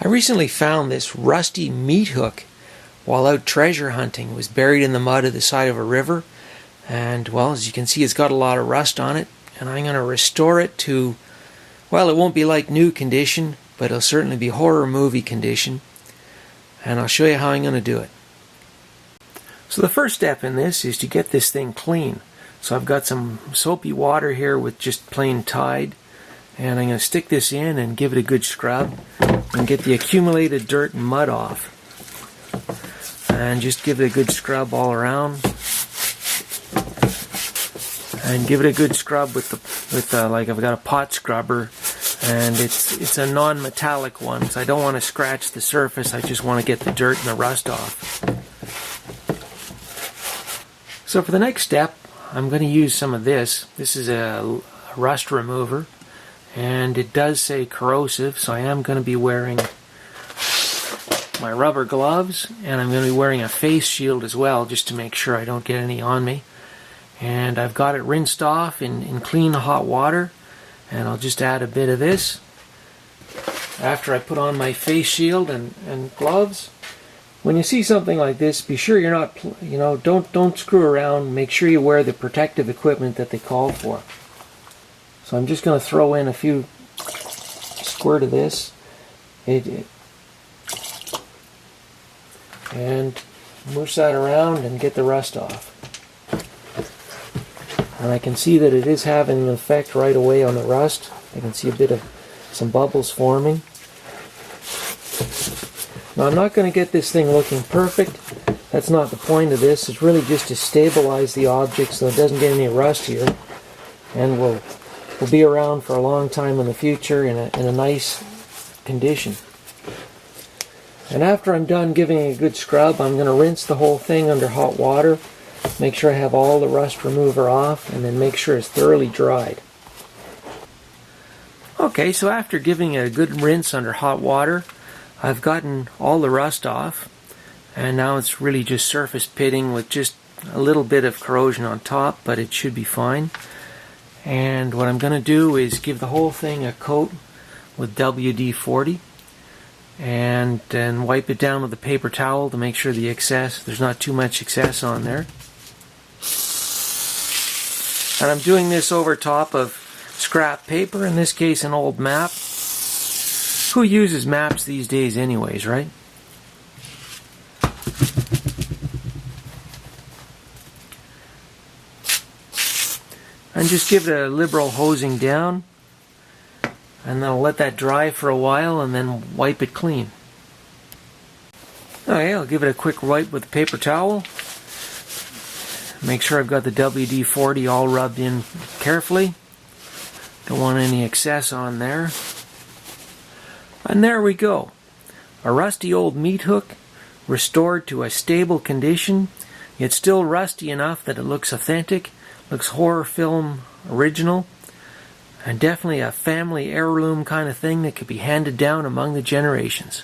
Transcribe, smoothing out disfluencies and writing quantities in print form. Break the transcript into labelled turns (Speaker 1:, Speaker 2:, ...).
Speaker 1: I recently found this rusty meat hook while out treasure hunting. It was buried in the mud at the side of a river, and well, as you can see, it's got a lot of rust on it, and I'm going to restore it to, well, it won't be like new condition, but it'll certainly be horror movie condition, and I'll show you how I'm going to do it. So the first step in this is to get this thing clean. So I've got some soapy water here with just plain Tide, and I'm going to stick this in and give it a good scrub and get the accumulated dirt and mud off. And just give it a good scrub all around. And give it a good scrub with like I've got a pot scrubber, and it's a non-metallic one, so I don't want to scratch the surface. I just want to get the dirt and the rust off. So for the next step, I'm going to use some of this. This is a rust remover, and it does say corrosive, so I am going to be wearing my rubber gloves, and I'm going to be wearing a face shield as well, just to make sure I don't get any on me. And I've got it rinsed off in clean hot water, and I'll just add a bit of this after I put on my face shield and gloves. When you see something like this, be sure you're not, don't screw around. Make sure you wear the protective equipment that they call for. So I'm just going to throw in a few squirt of this, and mush that around and get the rust off. And I can see that it is having an effect right away on the rust. I can see a bit of some bubbles forming. Now I'm not going to get this thing looking perfect. That's not the point of this. It's really just to stabilize the object so it doesn't get any rust here. And will be around for a long time in the future in a nice condition. And after I'm done giving it a good scrub, I'm going to rinse the whole thing under hot water. Make sure I have all the rust remover off, and then make sure it's thoroughly dried. Okay, so after giving it a good rinse under hot water, I've gotten all the rust off, and now it's really just surface pitting with just a little bit of corrosion on top, but it should be fine. And what I'm going to do is give the whole thing a coat with WD-40, and then wipe it down with a paper towel to make sure there's not too much excess on there. And I'm doing this over top of scrap paper, in this case an old map. Who uses maps these days anyways, right? And just give it a liberal hosing down, and then I'll let that dry for a while and then wipe it clean. Okay, I'll give it a quick wipe with a paper towel. Make sure I've got the WD-40 all rubbed in carefully. Don't want any excess on there. And there we go. A rusty old meat hook restored to a stable condition. It's still rusty enough that it looks authentic, looks horror film original, and definitely a family heirloom kind of thing that could be handed down among the generations.